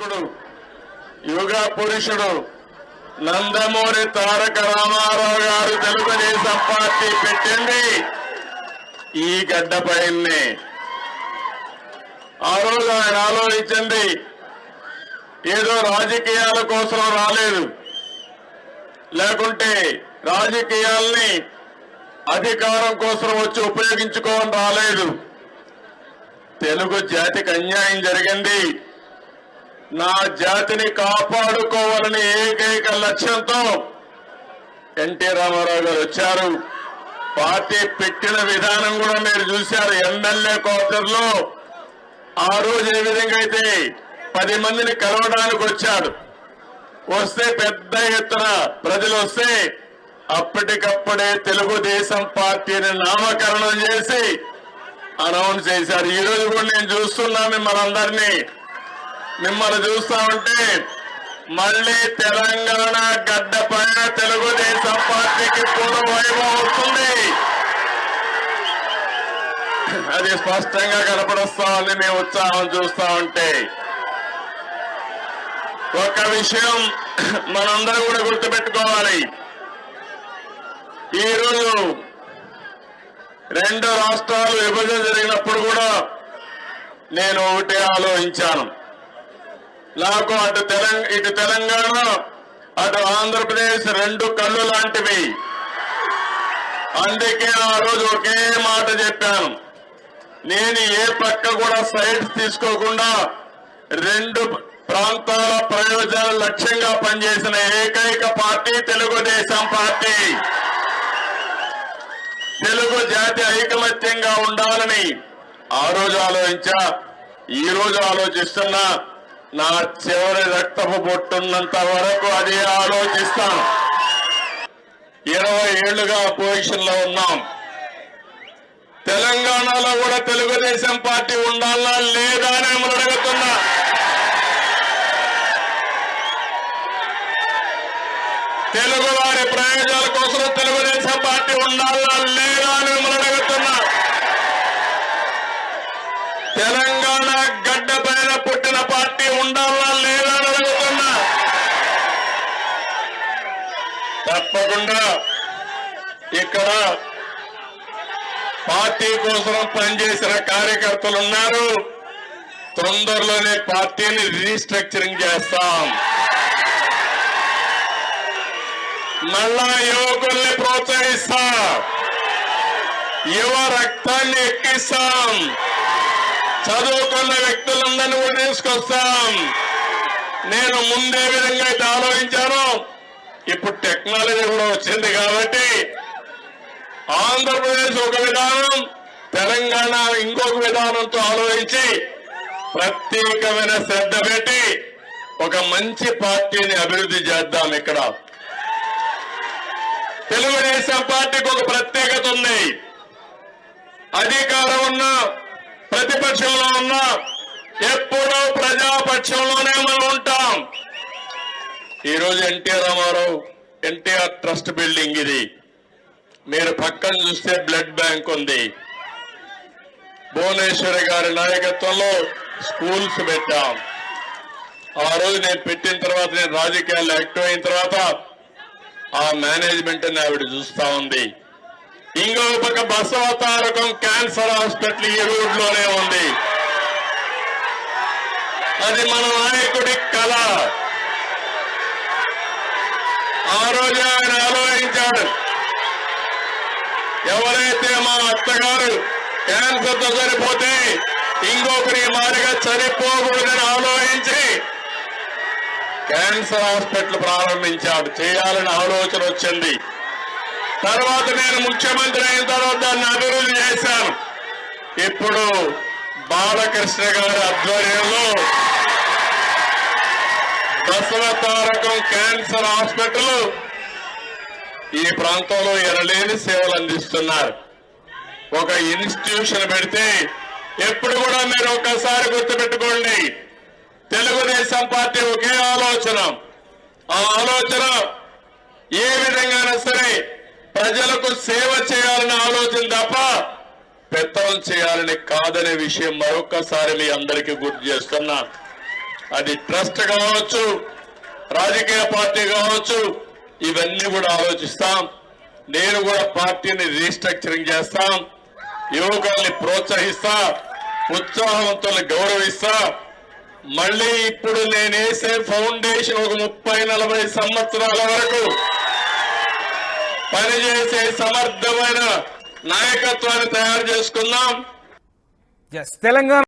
నాయకుడు యుగ పురుషుడు నందమూరి తారక రామారావు గారు తెలుగుదేశం పార్టీ పెట్టింది ఈ గడ్డపైనే. ఆ రోజు ఆయన ఆలోచించింది ఏదో రాజకీయాల కోసం రాలేదు, లేకుంటే రాజకీయాల్ని అధికారం కోసం వచ్చి ఉపయోగించుకోవడం రాలేదు. తెలుగు జాతికి అన్యాయం జరిగింది, నా జాతిని కాపాడుకోవాలని ఏకైక లక్ష్యంతో ఎన్టీ రామారావు గారు వచ్చారు. పార్టీ పెట్టిన విధానం కూడా మీరు చూశారు. ఎమ్మెల్యే క్వార్టర్లో ఆ రోజు ఏ విధంగా అయితే 10 మందిని కలవడానికి వచ్చాడు, వస్తే పెద్ద ఎత్తున ప్రజలు వస్తే అప్పటికప్పుడే తెలుగుదేశం పార్టీని నామకరణం చేసి అనౌన్స్ చేశారు. ఈ రోజు కూడా నేను చూస్తున్నాను మిమ్మల్ని చూస్తా ఉంటే మళ్ళీ తెలంగాణ గడ్డ పైన తెలుగుదేశం పార్టీకి పూర్వ వైభవం వస్తుంది. అది స్పష్టంగా కనపడస్తా ఉంది. మేము ఉత్సాహం చూస్తా ఉంటే ఒక విషయం మనందరం కూడా గుర్తుపెట్టుకోవాలి. ఈరోజు 2 రాష్ట్రాలు విభజన జరిగినప్పుడు కూడా నేను ఒకటే ఆలోచించాను. నాకు ఇటు తెలంగాణ అటు ఆంధ్రప్రదేశ్ 2 కళ్ళు లాంటివి. అందుకే ఆ రోజు ఒకే మాట చెప్పాను, నేను ఏ పక్క కూడా సైడ్స్ తీసుకోకుండా 2 ప్రాంతాల ప్రయోజనాల లక్ష్యంగా పనిచేసిన ఏకైక పార్టీ తెలుగుదేశం పార్టీ. తెలుగు జాతి ఐకమత్యంగా ఉండాలని ఆ రోజు ఆలోచించా, ఈ రోజు ఆలోచిస్తున్నా. నా చివరి రక్తపు బొట్టున్నంత వరకు అదే ఆలోచిస్తాను. 20 ఏళ్లుగా పొజిషన్ లో ఉన్నాం. తెలంగాణలో కూడా తెలుగుదేశం పార్టీ ఉండాలా లేదా అని మిమ్మల్ని అడుగుతున్నా. తెలుగు వారి ప్రయోజనాల కోసం తెలుగుదేశం పార్టీ ఉండాలా లేదా అని మిమ్మల్ని అడుగుతున్నా. తెలంగాణ గడ్డ పైన పుట్టిన పార్టీ ఉండాలా లేదా అని అడుగుతున్నా. తప్పకుండా ఇక్కడ పార్టీ కోసం పనిచేసిన కార్యకర్తలు ఉన్నారు. తొందరలోనే పార్టీని రీస్ట్రక్చరింగ్ చేస్తాం. మళ్ళా యువకుల్ని ప్రోత్సహిస్తా, యువ రక్తాన్ని ఎక్కిస్తాం, చదువుకున్న వ్యక్తులందరినీ కూడా తీసుకొస్తాం. నేను ముందే విధంగా అయితే ఆలోచించాను, ఇప్పుడు టెక్నాలజీ కూడా వచ్చింది కాబట్టి ఆంధ్రప్రదేశ్ ఒక విధానం, తెలంగాణ ఇంకొక విధానంతో ఆలోచించి ప్రత్యేకమైన శ్రద్ధ పెట్టి ఒక మంచి పార్టీని అభివృద్ధి చేద్దాం. ఇక్కడ తెలుగుదేశం పార్టీకి ఒక ప్రత్యేకత ఉంది. అధికారం ఉన్నా ప్రతిపక్షంలో ఉన్నా ఎప్పుడూ ప్రజాపక్షంలోనే మనం ఉంటాం. ఈరోజు ఎన్టీఆర్ ట్రస్ట్ బిల్డింగ్ ఇది. మీరు పక్కన చూస్తే బ్లడ్ బ్యాంక్ ఉంది. భువనేశ్వరి గారి నాయకత్వంలో స్కూల్స్ పెట్టాం. ఆ రోజు నేను పెట్టిన తర్వాత, నేను రాజకీయాల్లో యాక్టివ్ అయిన తర్వాత ఆ మేనేజ్మెంట్ ని ఆవిడ చూస్తా ఉంది. ఇంకో పక్క బసవతారకం క్యాన్సర్ హాస్పిటల్ ఈ రోడ్లోనే ఉంది. అది మన నాయకుడి కళ. ఆ రోజు ఆయన ఆలోచించాడు, ఎవరైతే మా అత్తగారు క్యాన్సర్ తో చనిపోతే ఇంకొకరి మాదిరిగా చనిపోకూడదని ఆలోచించి క్యాన్సర్ హాస్పిటల్ ప్రారంభించాడు. చేయాలని ఆలోచన వచ్చింది. తర్వాత నేను ముఖ్యమంత్రి అయిన తర్వాత దాన్ని అభివృద్ధి చేశాను. ఇప్పుడు బాలకృష్ణ గారి ఆధ్వర్యంలో బసవతారకం క్యాన్సర్ హాస్పిటల్ ఈ ప్రాంతంలో ఎనలేని సేవలు అందిస్తున్నారు. ఒక ఇన్స్టిట్యూషన్ పెడితే ఎప్పుడు కూడా మీరు ఒక్కసారి గుర్తుపెట్టుకోండి, తెలుగుదేశం పార్టీ ఒకే ఆలోచన. ఆ ఆలోచన ఏ విధంగానైనా సరే ప్రజలకు సేవ చేయాలనే ఆలోచన తప్ప పెత్తనం చేయాలని కాదనే విషయం మరొక్కసారి మీ అందరికీ గుర్తు చేస్తున్నా. అది ట్రస్ట్ కావచ్చు, రాజకీయ పార్టీ కావచ్చు, ఇవన్నీ కూడా ఆలోచిస్తాం. నేను కూడా పార్టీని రీస్ట్రక్చరింగ్ చేస్తాం, యువకుల్ని ప్రోత్సహిస్తా, ఉత్సాహవంతుల్ని గౌరవిస్తా. మళ్ళీ ఇప్పుడు నేను వేసే ఫౌండేషన్ ఒక 30-40 సంవత్సరాల వరకు పనిచేసే సమర్థమైన నాయకత్వాన్ని తయారు చేసుకుందాం. తెలంగాణ